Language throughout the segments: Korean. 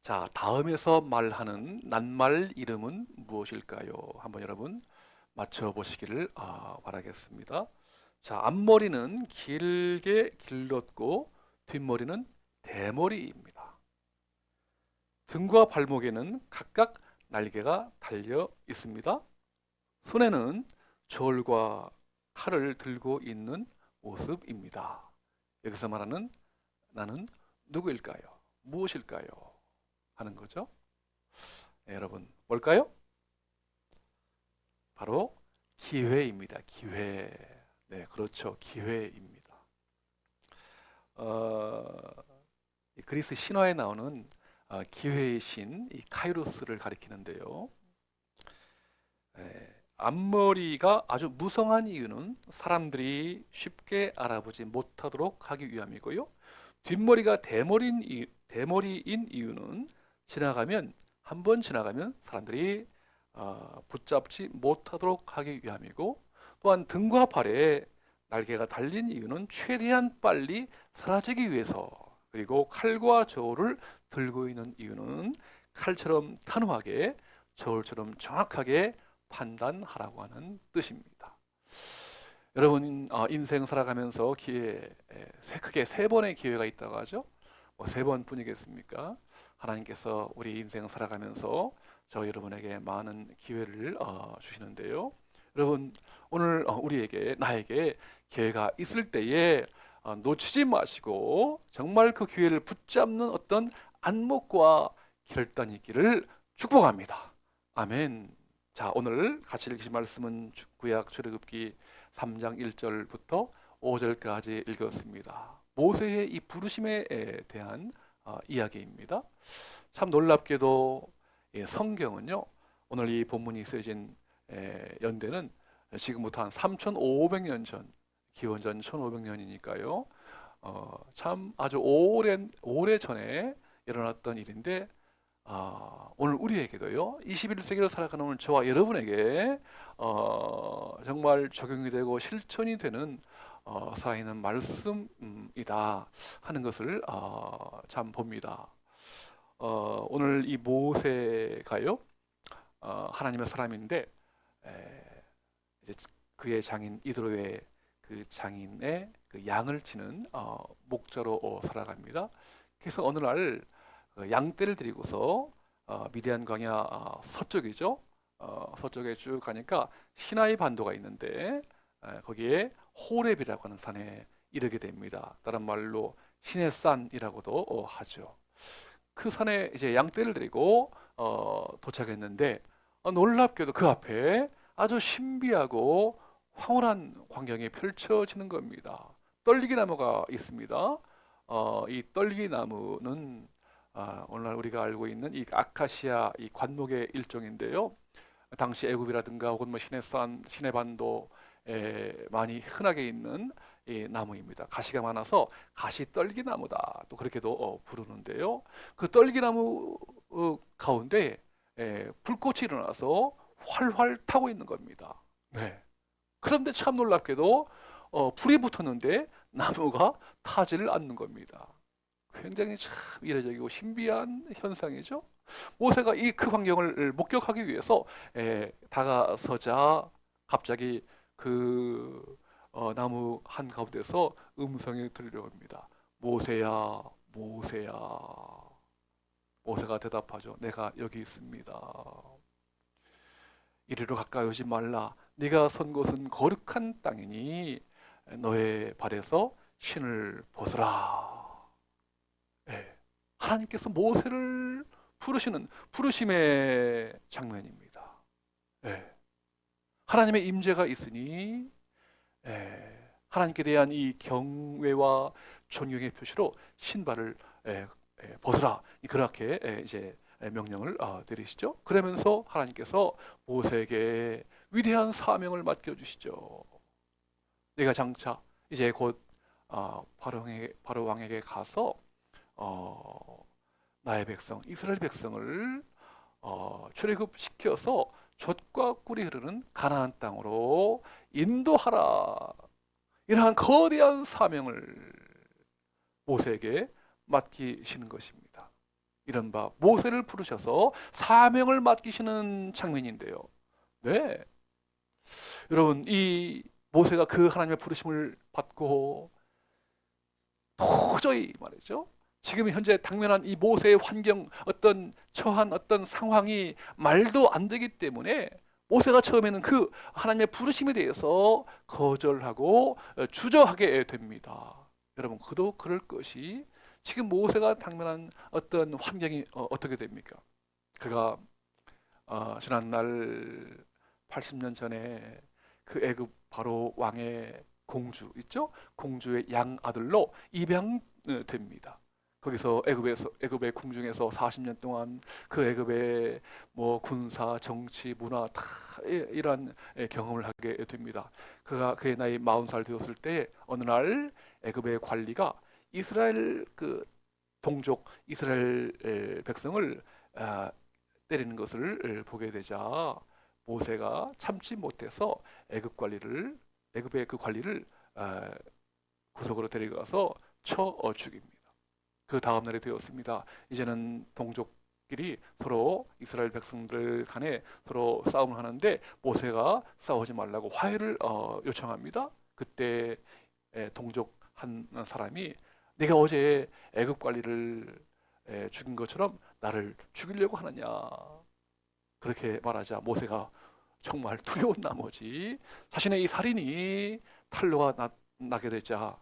자, 다음에서 말하는 낱말 이름은 무엇일까요? 한번 여러분 맞춰보시기를 바라겠습니다. 자, 앞머리는 길게 길렀고 뒷머리는 대머리입니다. 등과 발목에는 각각 날개가 달려 있습니다. 손에는 저울과 칼을 들고 있는 모습입니다. 여기서 말하는 나는 누구일까요? 무엇일까요? 하는 거죠. 네, 여러분 뭘까요? 바로 기회입니다. 기회. 네, 그렇죠. 기회입니다. 이 그리스 신화에 나오는 기회의 신, 이 카이로스를 가리키는데요. 앞머리가 아주 무성한 이유는 사람들이 쉽게 알아보지 못하도록 하기 위함이고요. 뒷머리가 대머리인 이유는 한 번 지나가면 사람들이 붙잡지 못하도록 하기 위함이고, 또한 등과 발에 날개가 달린 이유는 최대한 빨리 사라지기 위해서, 그리고 칼과 저울을 들고 있는 이유는 칼처럼 단호하게 저울처럼 정확하게 판단하라고 하는 뜻입니다. 여러분 인생 살아가면서 크게 세 번의 기회가 있다고 하죠. 세 번뿐이겠습니까? 하나님께서 우리 인생 살아가면서 저 여러분에게 많은 기회를 주시는데요. 여러분 오늘 나에게 기회가 있을 때에 놓치지 마시고 정말 그 기회를 붙잡는 어떤 안목과 결단이 있기를 축복합니다. 아멘. 자, 오늘 같이 읽으신 말씀은 구약 출애굽기 3장 1절부터 5절까지 읽었습니다. 모세의 이 부르심에 대한 이야기입니다. 참 놀랍게도 성경은요, 오늘 이 본문이 쓰여진 연대는 지금부터 한 3,500년 전, 기원전 1,500년이니까요. 참 아주 오래 전에 일어났던 일인데, 오늘 우리에게도요, 21세기를 살아가는 오늘 저와 여러분에게 정말 적용이 되고 실천이 되는 살아있는 말씀이다 하는 것을 참 봅니다. 오늘 이 모세가요, 하나님의 사람인데 이제 그의 장인 이드로의 그 장인의 그 양을 치는 목자로 살아갑니다. 그래서 어느 날 양떼를 데리고서 미디안 광야 서쪽이죠. 서쪽에 쭉 가니까 시나이 반도가 있는데 거기에 호렙이라고 하는 산에 이르게 됩니다. 다른 말로 신의 산이라고도 하죠. 그 산에 이제 양떼를 데리고 도착했는데 놀랍게도 그 앞에 아주 신비하고 황홀한 광경이 펼쳐지는 겁니다. 떨리기 나무가 있습니다. 이 떨리기 나무는 오늘날 우리가 알고 있는 이 아카시아 이 관목의 일종인데요. 당시 애굽이라든가 혹은 시내 반도에 많이 흔하게 있는 이 나무입니다. 가시가 많아서 가시 떨기 나무다 또 그렇게도 부르는데요. 그 떨기 나무 가운데 불꽃이 일어나서 활활 타고 있는 겁니다. 네. 그런데 참 놀랍게도 불이 붙었는데 나무가 타지를 않는 겁니다. 굉장히 참 이례적이고 신비한 현상이죠. 모세가 이 그 광경을 목격하기 위해서 다가서자 갑자기 그 나무 한 가운데서 음성이 들려옵니다. 모세야, 모세야. 모세가 대답하죠. 내가 여기 있습니다. 이리로 가까이 오지 말라. 네가 선 곳은 거룩한 땅이니 너의 발에서 신을 벗으라. 하나님께서 모세를 부르시는 부르심의 장면입니다. 하나님의 임재가 있으니 하나님께 대한 이 경외와 존경의 표시로 신발을 벗으라. 그렇게 이제 명령을 내리시죠. 그러면서 하나님께서 모세에게 위대한 사명을 맡겨주시죠. 내가 장차 이제 곧 바로 왕에게 가서 나의 백성 이스라엘 백성을 출애굽시켜서 젖과 꿀이 흐르는 가나안 땅으로 인도하라. 이러한 거대한 사명을 모세에게 맡기시는 것입니다. 이른바 모세를 부르셔서 사명을 맡기시는 장면인데요. 네, 여러분 이 모세가 그 하나님의 부르심을 받고 도저히 말이죠. 지금 현재 당면한 이 모세의 환경, 어떤 처한 어떤 상황이 말도 안 되기 때문에 모세가 처음에는 그 하나님의 부르심에 대해서 거절하고 주저하게 됩니다. 여러분, 그도 그럴 것이 지금 모세가 당면한 어떤 환경이 어떻게 됩니까? 그가 지난날 80년 전에 그 애굽 바로 왕의 공주 있죠? 공주의 양 아들로 입양됩니다. 거기서 애굽의 궁중에서 40년 동안 그 애굽의 뭐 군사, 정치, 문화 다 이러한 경험을 하게 됩니다. 그의 나이 40살 되었을 때 어느 날 애굽의 관리가 이스라엘 그 동족 이스라엘 백성을 때리는 것을 보게 되자 모세가 참지 못해서 애굽의 그 관리를 구석으로 데려가서 쳐 죽입니다. 그 다음 날이 되었습니다. 이제는 동족끼리 서로 이스라엘 백성들 간에 서로 싸움을 하는데 모세가 싸우지 말라고 화해를 요청합니다. 그때 동족 한 사람이 내가 어제 애굽 관리를 죽인 것처럼 나를 죽이려고 하느냐, 그렇게 말하자 모세가 정말 두려운 나머지 자신의 이 살인이 탄로가 나게 되자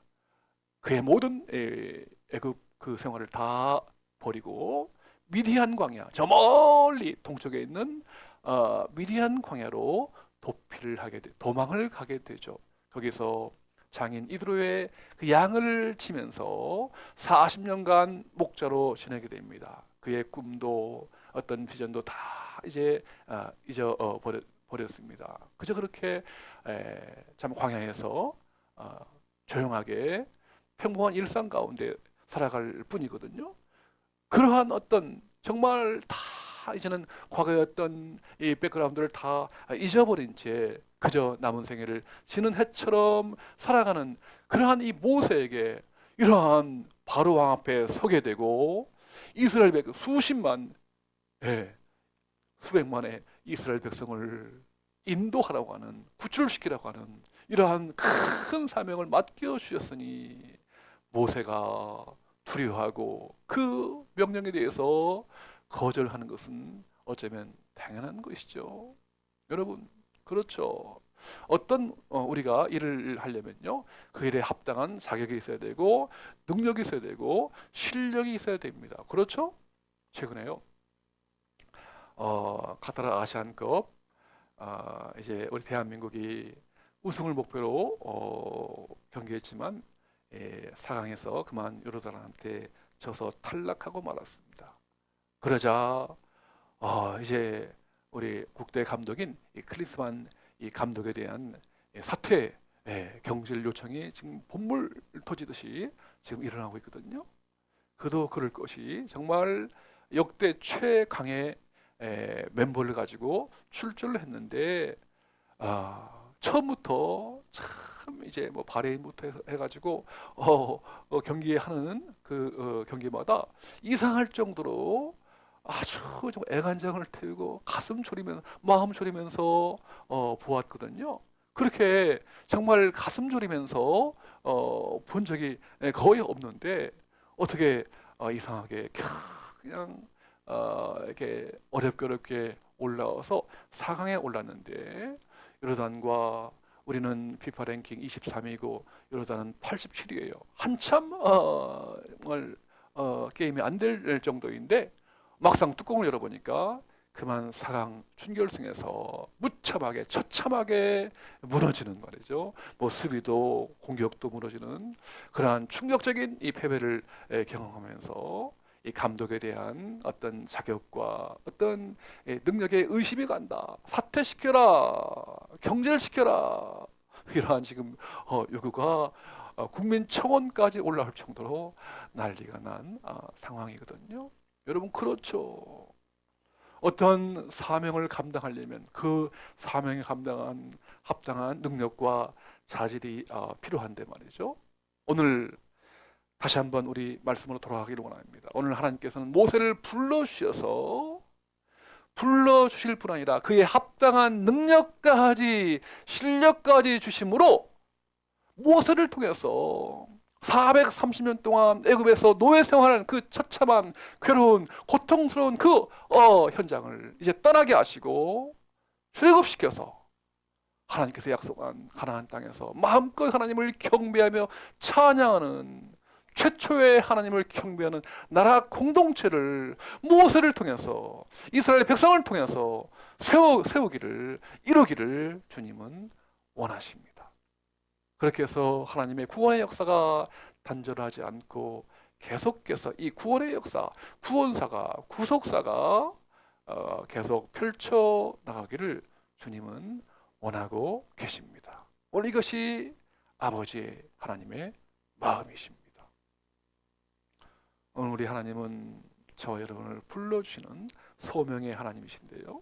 그의 모든 애굽 그 생활을 다 버리고 미디안 광야, 저 멀리 동쪽에 있는 미디안 광야로 도망을 가게 되죠. 거기서 장인 이드로의 그 양을 치면서 40년간 목자로 지내게 됩니다. 그의 꿈도 어떤 비전도 다 이제 버렸습니다. 그저 그렇게 참 광야에서 조용하게 평범한 일상 가운데 살아갈 뿐이거든요. 그러한 어떤 정말 다 이제는 과거의 어떤 이 백그라운드를 다 잊어버린 채 그저 남은 생애를 지는 해처럼 살아가는 그러한 이 모세에게 이러한 바로 왕 앞에 서게 되고 이스라엘 수십만, 수백만의 이스라엘 백성을 인도하라고 하는, 구출시키라고 하는 이러한 큰 사명을 맡겨 주셨으니 모세가 두려워하고 그 명령에 대해서 거절하는 것은 어쩌면 당연한 것이죠. 여러분, 그렇죠. 어떤 우리가 일을 하려면요, 그 일에 합당한 자격이 있어야 되고 능력이 있어야 되고 실력이 있어야 됩니다. 그렇죠? 최근에요, 카타르 아시안컵 이제 우리 대한민국이 우승을 목표로 경기했지만 4강에서 그만 요르단한테 져서 탈락하고 말았습니다. 그러자 이제 우리 국대 감독인 이 클린스만 이 감독에 대한 사퇴 경질 요청이 지금 본물 터지듯이 지금 일어나고 있거든요. 그도 그럴 것이 정말 역대 최강의 멤버를 가지고 출전을 했는데 처음부터 참 이제 뭐 바레인부터 해가지고 경기하는 그 경기마다 이상할 정도로 아주 좀 애간장을 태우고 마음 졸이면서 보았거든요. 그렇게 정말 가슴 졸이면서 본 적이 거의 없는데 어떻게 이상하게 그냥 이렇게 어렵게 올라와서 4강에 올랐는데 요르단과 우리는 피파 랭킹 23위고 요르단은 87위예요. 한참 정말 게임이 안 될 정도인데 막상 뚜껑을 열어보니까 그만 4강 준결승에서 무참하게 처참하게 무너지는 말이죠. 뭐 수비도 공격도 무너지는 그러한 충격적인 이 패배를 경험하면서 이 감독에 대한 어떤 자격과 어떤 능력에 의심이 간다. 사퇴시켜라, 경질시켜라, 이러한 지금 요구가 국민청원까지 올라올 정도로 난리가 난 상황이거든요. 여러분, 그렇죠. 어떤 사명을 감당하려면 그 사명에 합당한 능력과 자질이 필요한데 말이죠. 오늘 다시 한번 우리 말씀으로 돌아가기를 원합니다. 오늘 하나님께서는 모세를 불러주실 뿐 아니라 그의 합당한 능력까지 실력까지 주심으로 모세를 통해서 430년 동안 애굽에서 노예 생활하는 그 처참한 괴로운 고통스러운 그 현장을 이제 떠나게 하시고 출애굽시켜서 하나님께서 약속한 가나안 땅에서 마음껏 하나님을 경배하며 찬양하는 최초의 하나님을 경배하는 나라 공동체를 모세를 통해서 이스라엘 백성을 통해서 세우기를 이루기를 주님은 원하십니다. 그렇게 해서 하나님의 구원의 역사가 단절하지 않고 계속해서 이 구원의 역사, 구원사가, 구속사가 계속 펼쳐 나가기를 주님은 원하고 계십니다. 오늘 이것이 아버지의 하나님의 마음이십니다. 오늘 우리 하나님은 저와 여러분을 불러주시는 소명의 하나님이신데요.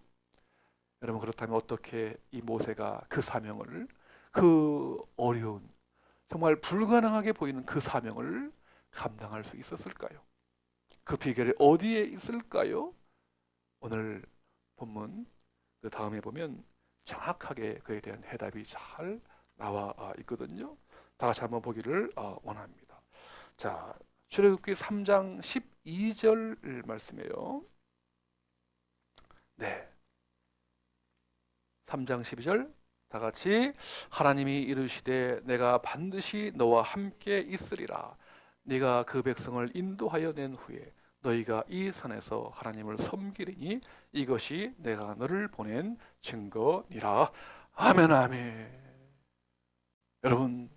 여러분, 그렇다면 어떻게 이 모세가 그 사명을, 그 어려운, 정말 불가능하게 보이는 그 사명을 감당할 수 있었을까요? 그 비결이 어디에 있을까요? 오늘 본문 그 다음에 보면 정확하게 그에 대한 해답이 잘 나와 있거든요. 다 같이 한번 보기를 원합니다. 자, 출애굽기 3장 12절 말씀이에요. 네, 3장 12절 다 같이 하나님이 이르시되 내가 반드시 너와 함께 있으리라. 네가 그 백성을 인도하여 낸 후에 너희가 이 산에서 하나님을 섬기리니 이것이 내가 너를 보낸 증거니라. 아멘, 아멘. 여러분,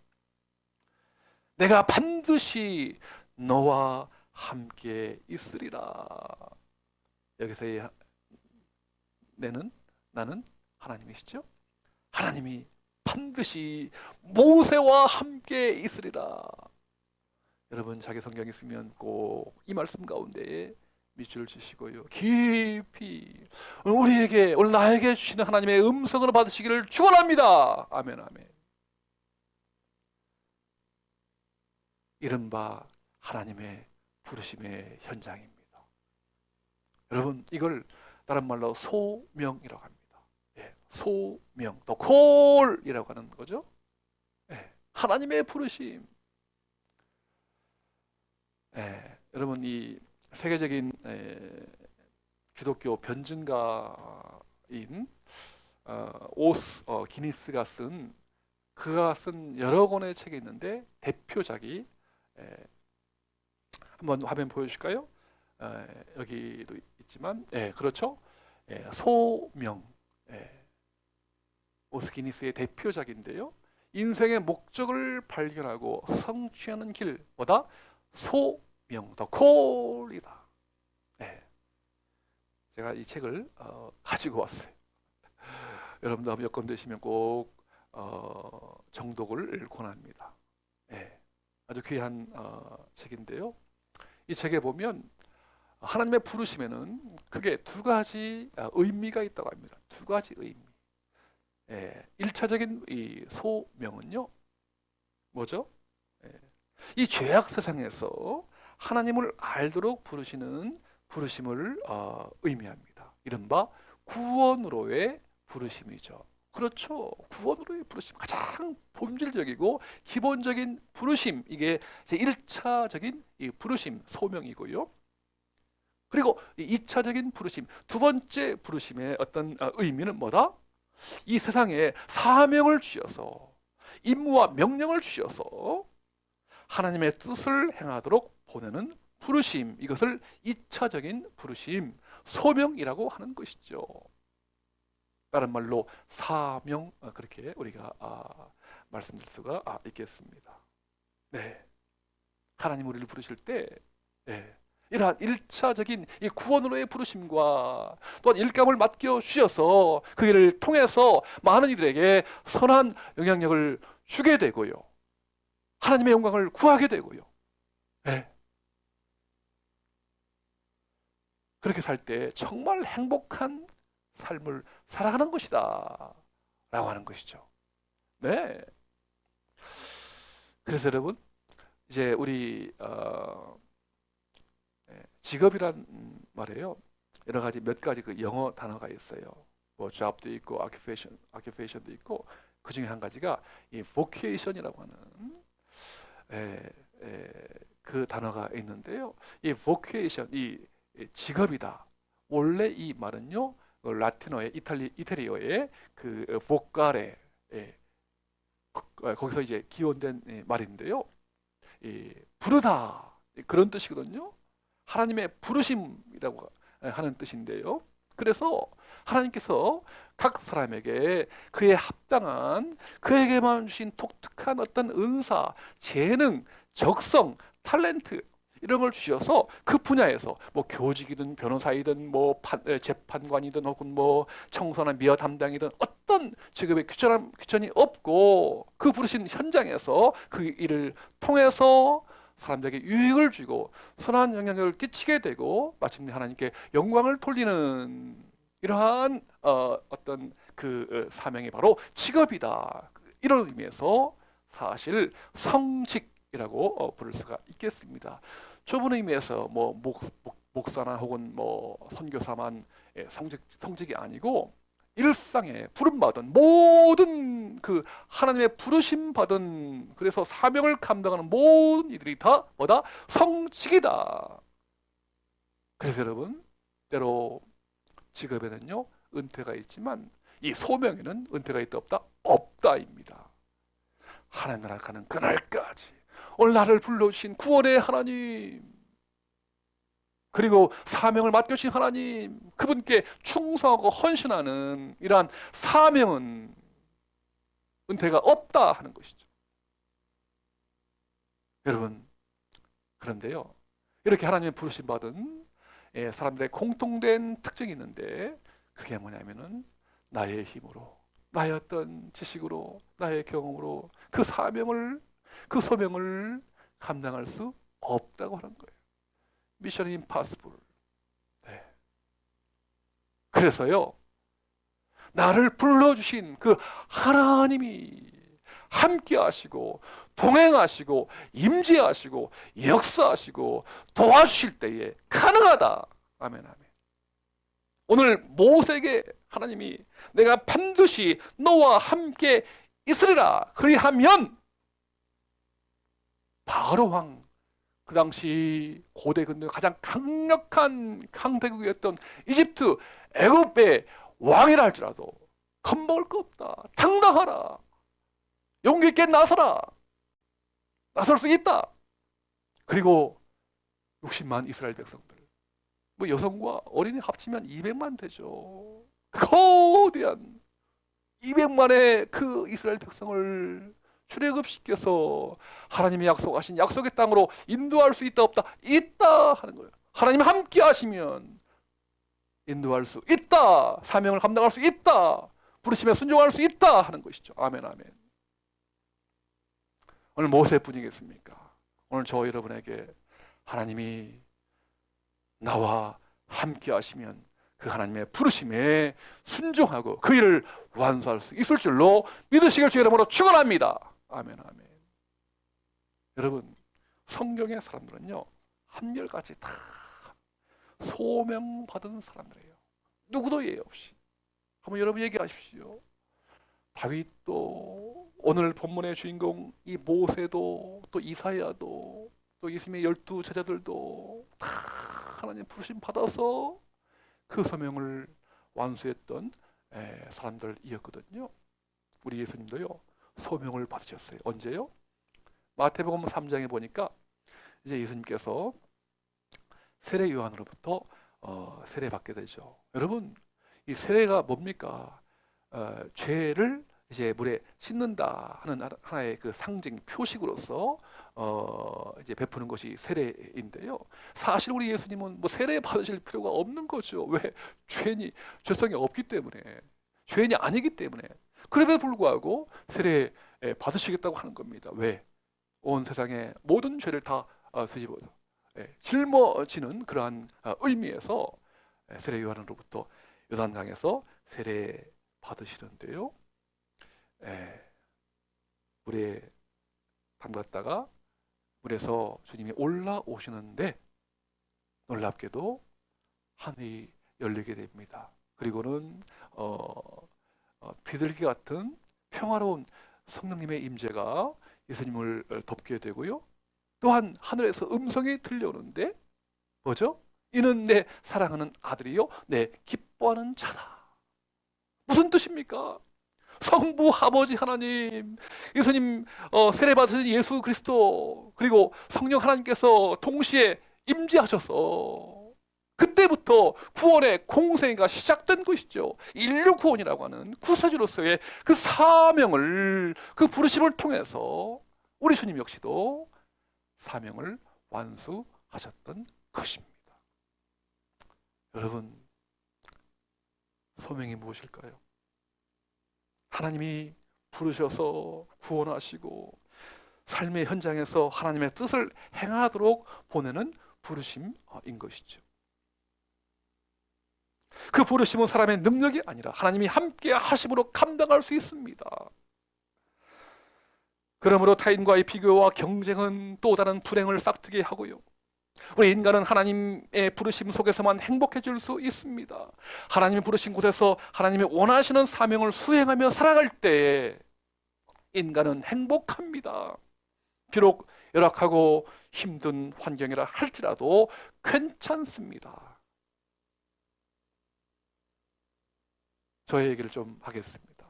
내가 반드시 너와 함께 있으리라. 여기서의 나는 하나님이시죠? 하나님이 반드시 모세와 함께 있으리라. 여러분, 자기 성경 있으면 꼭 이 말씀 가운데에 밑줄 치시고요, 깊이 우리에게, 오늘 나에게 주시는 하나님의 음성을 받으시기를 축원합니다. 아멘, 아멘. 이른바 하나님의 부르심의 현장입니다. 여러분, 이걸 다른 말로 소명이라고 합니다. 예, 소명, 또 콜이라고 하는 거죠. 예, 하나님의 부르심. 예, 여러분, 이 세계적인 기독교 변증가인 기니스가 그가 쓴 여러 권의 책이 있는데 대표작이 한번 화면 보여주실까요? 여기도 있지만, 그렇죠? 소명, 오스기니스의 대표작인데요. 인생의 목적을 발견하고 성취하는 길보다 소명, 더 콜이다. 제가 이 책을 가지고 왔어요. 여러분도 한번 여건 되시면 꼭 정독을 권합니다. 아주 귀한 책인데요. 이 책에 보면 하나님의 부르심에는 크게 두 가지 의미가 있다고 합니다. 두 가지 의미. 1차적인 이 소명은요, 뭐죠? 이 죄악 세상에서 하나님을 알도록 부르시는 부르심을 의미합니다. 이른바 구원으로의 부르심이죠. 그렇죠. 구원으로의 부르심, 가장 본질적이고 기본적인 부르심, 이게 제 1차적인 이 부르심, 소명이고요. 그리고 2차적인 부르심, 두 번째 부르심의 어떤 의미는 뭐다? 이 세상에 사명을 주셔서, 임무와 명령을 주셔서 하나님의 뜻을 행하도록 보내는 부르심, 이것을 2차적인 부르심, 소명이라고 하는 것이죠. 다른 말로 사명, 그렇게 우리가 말씀드릴 수가 있겠습니다. 네, 하나님 우리를 부르실 때 이러한 1차적인 이 구원으로의 부르심과 또한 일감을 맡겨 주셔서 그 일을 통해서 많은 이들에게 선한 영향력을 주게 되고요, 하나님의 영광을 구하게 되고요, 그렇게 살 때 정말 행복한 삶을 살아가는 것이다 라고 하는 것이죠. 네. 그래서 여러분, 이제 우리 직업이란 말이에요. 여러 가지 몇 가지 그 영어 단어가 있어요. 뭐 job도 있고 occupation도 있고 그 중에 한 가지가 이 vocation이라고 하는 그 단어가 있는데요. 이 vocation, 이 직업이다. 원래 이 말은요, 라틴어의 이탈리어의 그 vocare, 거기서 이제 기원된 말인데요. 부르다 그런 뜻이거든요. 하나님의 부르심이라고 하는 뜻인데요. 그래서 하나님께서 각 사람에게 그에 합당한 그에게만 주신 독특한 어떤 은사, 재능, 적성, 탤런트 이런 걸 주셔서 그 분야에서 뭐 교직이든 변호사이든 뭐 재판관이든 혹은 뭐 청소나 미화 담당이든 어떤 직업에 귀천이 없고 그 부르신 현장에서 그 일을 통해서 사람들에게 유익을 주고 선한 영향력을 끼치게 되고 마침내 하나님께 영광을 돌리는 이러한 어떤 그 사명이 바로 직업이다. 이런 의미에서 사실 성직이라고 부를 수가 있겠습니다. 좁은 의미에서 뭐 목사나 혹은 뭐 선교사만 성직이 아니고 일상에 부름받은 모든 그 하나님의 부르심 받은 그래서 사명을 감당하는 모든 이들이 다 뭐다? 성직이다. 그래서 여러분 때로 직업에는요 은퇴가 있지만 이 소명에는 은퇴가 있다 없다? 없다입니다. 하나님 나라 가는 그날까지 오늘 나를 불러주신 구원의 하나님 그리고 사명을 맡겨주신 하나님 그분께 충성하고 헌신하는 이러한 사명은 은퇴가 없다 하는 것이죠. 여러분 그런데요 이렇게 하나님의 부르심 받은 사람들의 공통된 특징이 있는데 그게 뭐냐면은 나의 힘으로 나의 어떤 지식으로 나의 경험으로 그 사명을 그 소명을 감당할 수 없다고 하는 거예요. 미션 임파서블. 네. 그래서요 나를 불러주신 그 하나님이 함께 하시고 동행하시고 임재하시고 역사하시고 도와주실 때에 가능하다. 아멘 아멘. 오늘 모세에게 하나님이 내가 반드시 너와 함께 있으리라 그리하면 바로 왕 그 당시 고대 근대 가장 강력한 강대국이었던 이집트 애굽의 왕이라 할지라도 겁먹을 거 없다. 당당하라. 용기 있게 나서라. 나설 수 있다. 그리고 60만 이스라엘 백성들 뭐 여성과 어린이 합치면 200만 되죠. 거대한 200만의 그 이스라엘 백성을 출애굽시켜서 하나님이 약속하신 약속의 땅으로 인도할 수 있다 없다? 있다 하는 거예요. 하나님 함께 하시면 인도할 수 있다. 사명을 감당할 수 있다. 부르심에 순종할 수 있다 하는 것이죠. 아멘 아멘. 오늘 모세뿐이겠습니까? 오늘 저 여러분에게 하나님이 나와 함께 하시면 그 하나님의 부르심에 순종하고 그 일을 완수할 수 있을 줄로 믿으시길 주의 이름으로 축원합니다. 아멘 아멘. 여러분 성경의 사람들은요 한결같이 다 소명받은 사람들이에요. 누구도 예외 없이. 한번 여러분 얘기하십시오. 다윗도 오늘 본문의 주인공 이 모세도 또 이사야도 또 예수님의 12 제자들도 다 하나님 부르심 받아서 그 소명을 완수했던 사람들이었거든요. 우리 예수님도요 소명을 받으셨어요. 언제요? 마태복음 3장에 보니까 이제 예수님께서 세례 요한으로부터 세례받게 되죠. 여러분 이 세례가 뭡니까? 죄를 이제 물에 씻는다 하는 하나의 그 상징 표식으로서 이제 베푸는 것이 세례인데요. 사실 우리 예수님은 뭐 세례 받으실 필요가 없는 거죠. 왜? 죄성이 없기 때문에, 죄인이 아니기 때문에. 그럼에도 불구하고 세례 받으시겠다고 하는 겁니다. 왜? 온 세상의 모든 죄를 다 뒤집어서 짊어지는 그러한 의미에서 세례 요한으로부터 요단강에서 세례 받으시는데요. 물에 담갔다가 물에서 주님이 올라오시는데 놀랍게도 하늘이 열리게 됩니다. 그리고는 비둘기 같은 평화로운 성령님의 임재가 예수님을 덮게 되고요. 또한 하늘에서 음성이 들려오는데 뭐죠? 이는 내 사랑하는 아들이요 내 기뻐하는 자다. 무슨 뜻입니까? 성부 아버지 하나님, 예수님 세례 받으신 예수 그리스도, 그리고 성령 하나님께서 동시에 임재하셔서 그때부터 구원의 공생애가 시작된 것이죠. 인류 구원이라고 하는 구세주로서의 그 사명을, 그 부르심을 통해서 우리 주님 역시도 사명을 완수하셨던 것입니다. 여러분, 소명이 무엇일까요? 하나님이 부르셔서 구원하시고 삶의 현장에서 하나님의 뜻을 행하도록 보내는 부르심인 것이죠. 그 부르심은 사람의 능력이 아니라 하나님이 함께 하심으로 감당할 수 있습니다. 그러므로 타인과의 비교와 경쟁은 또 다른 불행을 싹트게 하고요. 우리 인간은 하나님의 부르심 속에서만 행복해질 수 있습니다. 하나님의 부르신 곳에서 하나님이 원하시는 사명을 수행하며 살아갈 때에 인간은 행복합니다. 비록 열악하고 힘든 환경이라 할지라도 괜찮습니다. 저의 얘기를 좀 하겠습니다.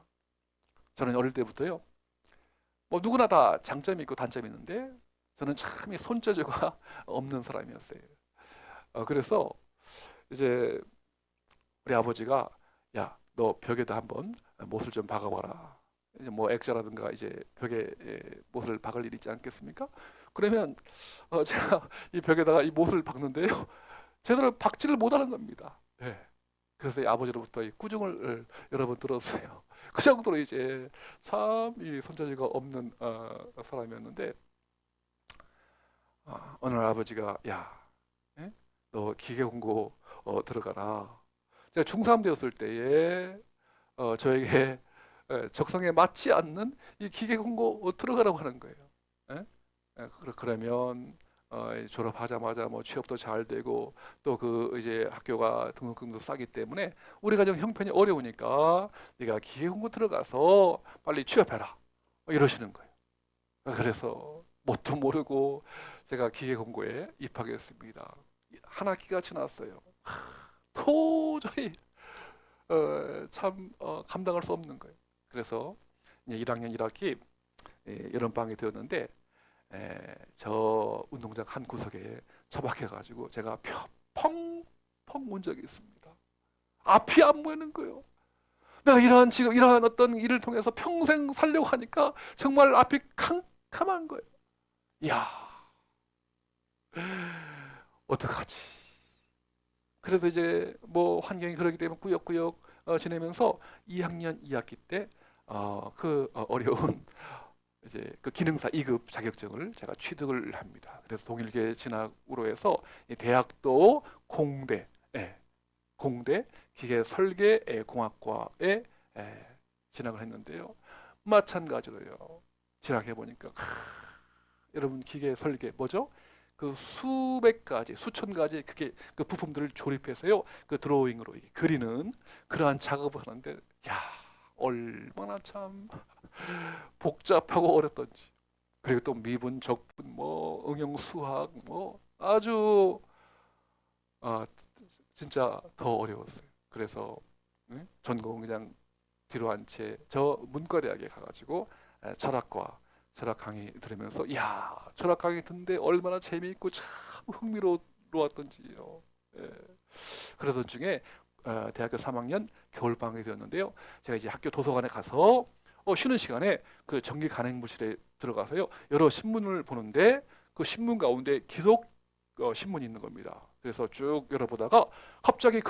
저는 어릴 때부터요, 누구나 다 장점이 있고 단점이 있는데 저는 참 손재주가 없는 사람이었어요. 그래서 이제 우리 아버지가 야, 너 벽에다 한번 못을 좀 박아봐라. 이제 액자라든가 이제 벽에 못을 박을 일이 있지 않겠습니까? 그러면 제가 이 벽에다가 이 못을 박는데요, 제대로 박지를 못하는 겁니다. 예. 그래서 아버지로부터 이 꾸중을 여러 번 들었어요. 그 정도로 이제 참 이 손재주가 없는 사람이었는데, 어느 날 아버지가 야, 너 기계 공고 들어가라. 제가 중3 되었을 때에 저에게 적성에 맞지 않는 이 기계 공고 들어가라고 하는 거예요. 그러면 졸업하자마자 취업도 잘 되고 또 그 이제 학교가 등록금도 싸기 때문에 우리 가정 형편이 어려우니까 네가 기계 공고 들어가서 빨리 취업해라 이러시는 거예요. 그래서 뭣도 모르고 제가 기계 공고에 입학했습니다. 한 학기가 지났어요. 도저히 참 감당할 수 없는 거예요. 그래서 1학년 1학기 여름방학이 되었는데 저 운동장 한 구석에 처박혀가지고 제가 펑펑 운 적이 있습니다. 앞이 안 보이는 거예요. 내가 지금 이러한 어떤 일을 통해서 평생 살려고 하니까 정말 앞이 캄캄한 거예요. 이야, 어떡하지? 그래서 이제 환경이 그러기 때문에 꾸역꾸역 지내면서 2학년 2학기 때 어려운 이제 그 기능사 2급 자격증을 제가 취득을 합니다. 그래서 동일계 진학으로 해서 대학도 공대 기계 설계 공학과에 진학을 했는데요. 마찬가지로요. 진학해 보니까 여러분 기계 설계 뭐죠? 그 수백 가지, 수천 가지 그 부품들을 조립해서요. 그 드로잉으로 그리는 그러한 작업을 하는데 야, 얼마나 참 복잡하고 어렵던지. 그리고 또 미분, 적분, 응용 수학 아주 진짜 더 어려웠어요. 그래서 전공 그냥 뒤로 한 채 저 문과대학에 가가지고 철학 강의 들으면서 야, 철학 강의 듣는데 얼마나 재미있고 참 흥미로웠던지요. 예. 그러던 중에 대학교 3학년 겨울방학이 되었는데요. 제가 이제 학교 도서관에 가서 쉬는 시간에 그 전기 간행부실에 들어가서요. 여러 신문을 보는데 그 신문 가운데 기독 신문이 있는 겁니다. 그래서 쭉 열어보다가 갑자기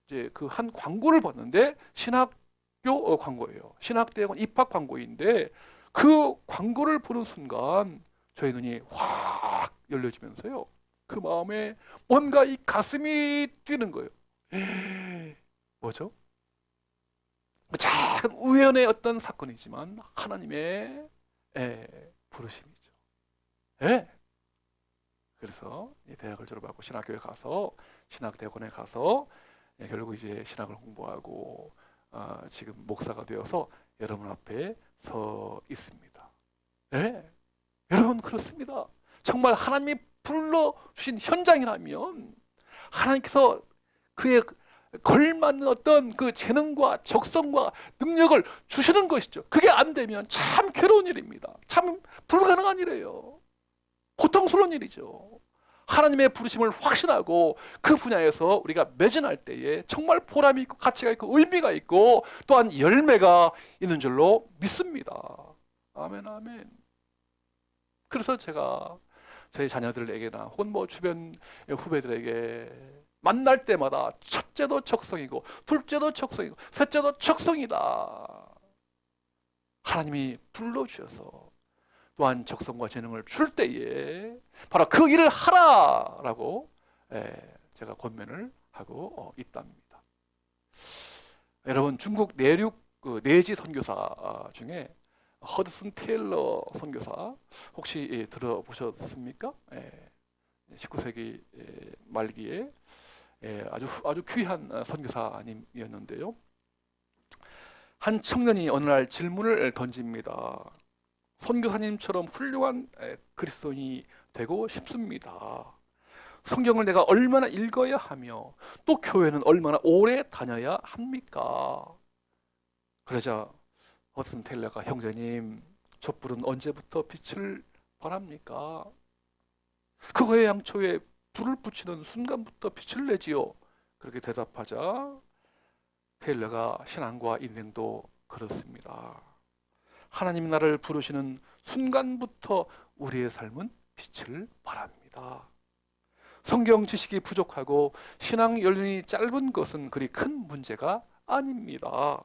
이제 그 한 광고를 봤는데 신학교 광고예요. 신학대학원 입학 광고인데 그 광고를 보는 순간 저의 눈이 확 열려지면서요. 그 마음에 뭔가 이 가슴이 뛰는 거예요. 뭐죠? 작은 우연의 어떤 사건이지만 하나님의 부르심이죠. 예. 그래서 대학을 졸업하고 신학교에 가서 신학대학원에 가서 결국 이제 신학을 공부하고 지금 목사가 되어서 여러분 앞에 서 있습니다. 예. 여러분 그렇습니다. 정말 하나님이 불러주신 현장이라면 하나님께서 그에 걸맞는 어떤 그 재능과 적성과 능력을 주시는 것이죠. 그게 안 되면 참 괴로운 일입니다. 참 불가능한 일이에요. 고통스러운 일이죠. 하나님의 부르심을 확신하고 그 분야에서 우리가 매진할 때에 정말 보람이 있고 가치가 있고 의미가 있고 또한 열매가 있는 줄로 믿습니다. 아멘 아멘. 그래서 제가 저희 자녀들에게나 혹은 뭐 주변 후배들에게 만날 때마다 첫째도 적성이고 둘째도 적성이고 셋째도 적성이다. 하나님이 불러주셔서 또한 적성과 재능을 줄 때에 바로 그 일을 하라라고 제가 권면을 하고 있답니다. 여러분 중국 내륙 내지 선교사 중에 허드슨 테일러 선교사 혹시 들어보셨습니까? 19세기 말기에 아주 귀한 선교사님이었는데요. 한 청년이 어느 날 질문을 던집니다. 선교사님처럼 훌륭한 그리스도인이 되고 싶습니다. 성경을 내가 얼마나 읽어야 하며 또 교회는 얼마나 오래 다녀야 합니까? 그러자 허드슨 테일러가 형제님, 촛불은 언제부터 빛을 발합니까? 그거의 양초에 불을 붙이는 순간부터 빛을 내지요. 그렇게 대답하자 테일러가 신앙과 인생도 그렇습니다. 하나님 나를 부르시는 순간부터 우리의 삶은 빛을 발합니다. 성경 지식이 부족하고 신앙 연륜이 짧은 것은 그리 큰 문제가 아닙니다.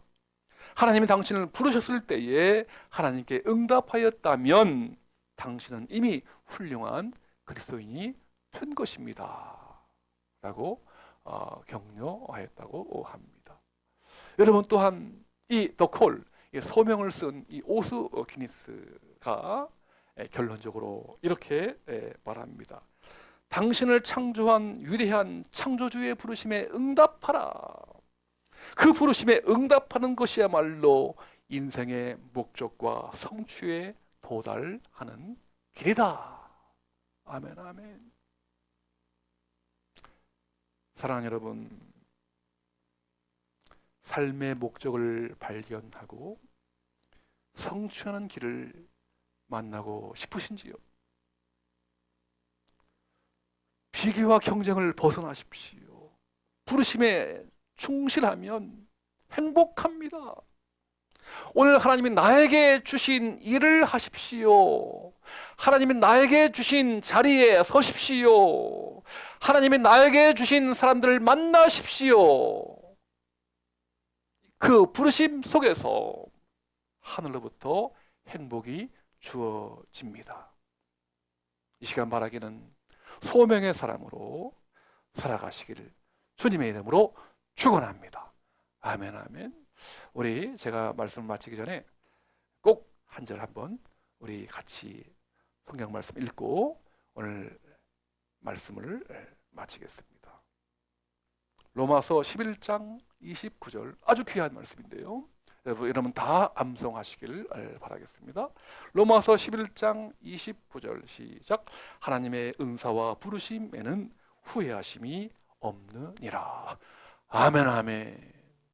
하나님이 당신을 부르셨을 때에 하나님께 응답하였다면 당신은 이미 훌륭한 그리스도인이 된 것입니다. 라고 격려하였다고 합니다. 여러분 또한 이 더 콜, 소명을 쓴 이 오스 기니스가 결론적으로 이렇게 말합니다. 당신을 창조한 위대한 창조주의 부르심에 응답하라. 그 부르심에 응답하는 것이야말로 인생의 목적과 성취에 도달하는 길이다. 아멘 아멘. 사랑하는 여러분, 삶의 목적을 발견하고 성취하는 길을 만나고 싶으신지요? 비교와 경쟁을 벗어나십시오. 부르심에 충실하면 행복합니다. 오늘 하나님이 나에게 주신 일을 하십시오. 하나님이 나에게 주신 자리에 서십시오. 하나님이 나에게 주신 사람들을 만나십시오. 그 부르심 속에서 하늘로부터 행복이 주어집니다. 이 시간 말하기는 소명의 사람으로 살아가시기를 주님의 이름으로 축원합니다. 아멘 아멘. 우리 제가 말씀을 마치기 전에 꼭 한 절 한번 우리 같이 성경 말씀 읽고 오늘 말씀을 마치겠습니다. 로마서 11장 29절 아주 귀한 말씀인데요. 여러분 다 암송하시길 바라겠습니다. 로마서 11장 29절 시작. 하나님의 은사와 부르심에는 후회하심이 없느니라. 아멘 아멘.